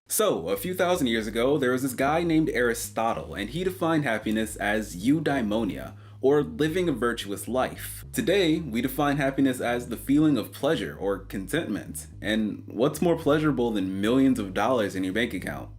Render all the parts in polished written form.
So, a few thousand years ago, there was this guy named Aristotle, and he defined happiness as eudaimonia, or living a virtuous life. Today, we define happiness as the feeling of pleasure or contentment. And what's more pleasurable than millions of dollars in your bank account?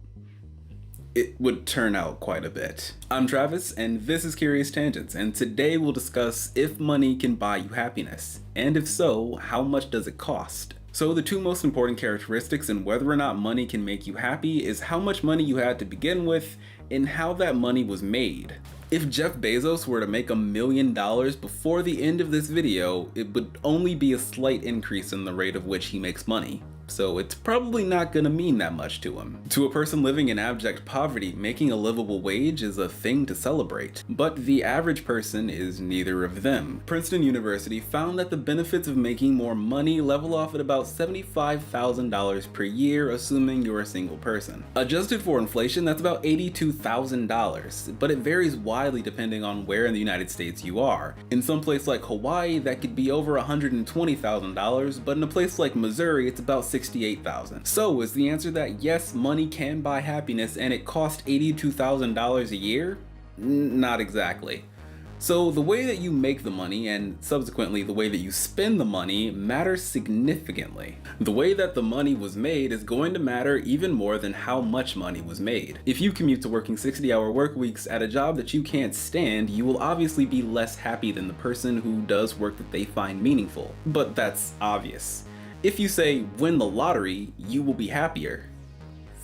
It would turn out quite a bit. I'm Travis, and this is Curious Tangents, and today we'll discuss if money can buy you happiness, and if so, how much does it cost? So the two most important characteristics in whether or not money can make you happy is how much money you had to begin with and how that money was made. If Jeff Bezos were to make $1 million before the end of this video, it would only be a slight increase in the rate of which he makes money. So it's probably not gonna mean that much to him. To a person living in abject poverty, making a livable wage is a thing to celebrate. But the average person is neither of them. Princeton University found that the benefits of making more money level off at about $75,000 per year, assuming you're a single person. Adjusted for inflation, that's about $82,000, but it varies widely depending on where in the United States you are. In some place like Hawaii, that could be over $120,000, but in a place like Missouri, it's about $68,000. So is the answer that yes, money can buy happiness and it costs $82,000 a year? Not exactly. So the way that you make the money, and subsequently the way that you spend the money, matters significantly. The way that the money was made is going to matter even more than how much money was made. If you commute to working 60-hour work weeks at a job that you can't stand, you will obviously be less happy than the person who does work that they find meaningful. But that's obvious. If you say win the lottery, you will be happier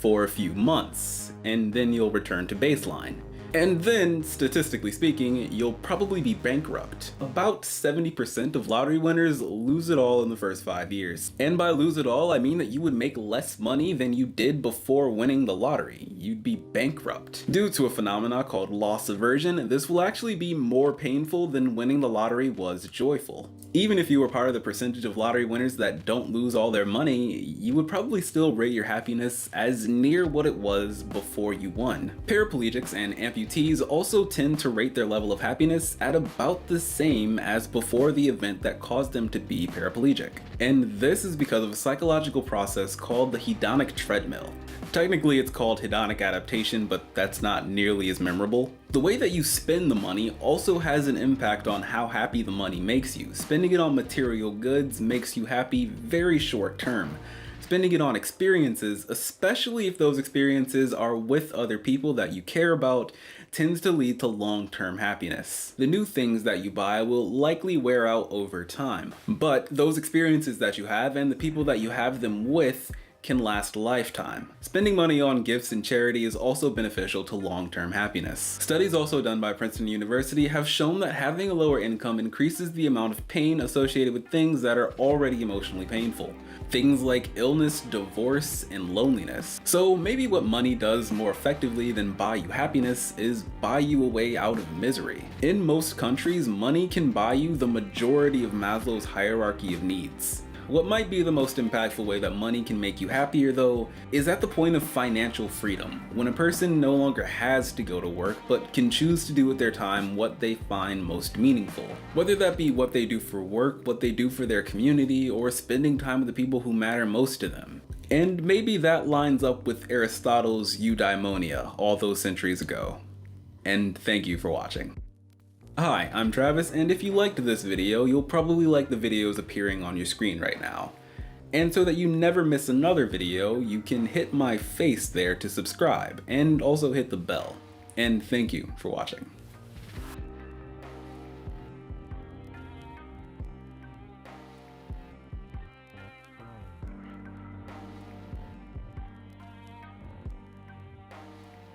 for a few months, and then you'll return to baseline. And then, statistically speaking, you'll probably be bankrupt. About 70% of lottery winners lose it all in the first 5 years. And by lose it all, I mean that you would make less money than you did before winning the lottery. You'd be bankrupt. Due to a phenomena called loss aversion, this will actually be more painful than winning the lottery was joyful. Even if you were part of the percentage of lottery winners that don't lose all their money, you would probably still rate your happiness as near what it was before you won. Paraplegics and amputees also tend to rate their level of happiness at about the same as before the event that caused them to be paraplegic. And this is because of a psychological process called the hedonic treadmill. Technically it's called hedonic adaptation, but that's not nearly as memorable. The way that you spend the money also has an impact on how happy the money makes you. Spending it on material goods makes you happy very short term. Spending it on experiences, especially if those experiences are with other people that you care about, tends to lead to long-term happiness. The new things that you buy will likely wear out over time, but those experiences that you have and the people that you have them with can last a lifetime. Spending money on gifts and charity is also beneficial to long-term happiness. Studies also done by Princeton University have shown that having a lower income increases the amount of pain associated with things that are already emotionally painful. Things like illness, divorce, and loneliness. So maybe what money does more effectively than buy you happiness is buy you a way out of misery. In most countries, money can buy you the majority of Maslow's hierarchy of needs. What might be the most impactful way that money can make you happier, though, is at the point of financial freedom, when a person no longer has to go to work, but can choose to do with their time what they find most meaningful. Whether that be what they do for work, what they do for their community, or spending time with the people who matter most to them. And maybe that lines up with Aristotle's eudaimonia all those centuries ago. And thank you for watching. Hi, I'm Travis, and if you liked this video, you'll probably like the videos appearing on your screen right now. And so that you never miss another video, you can hit my face there to subscribe, and also hit the bell. And thank you for watching.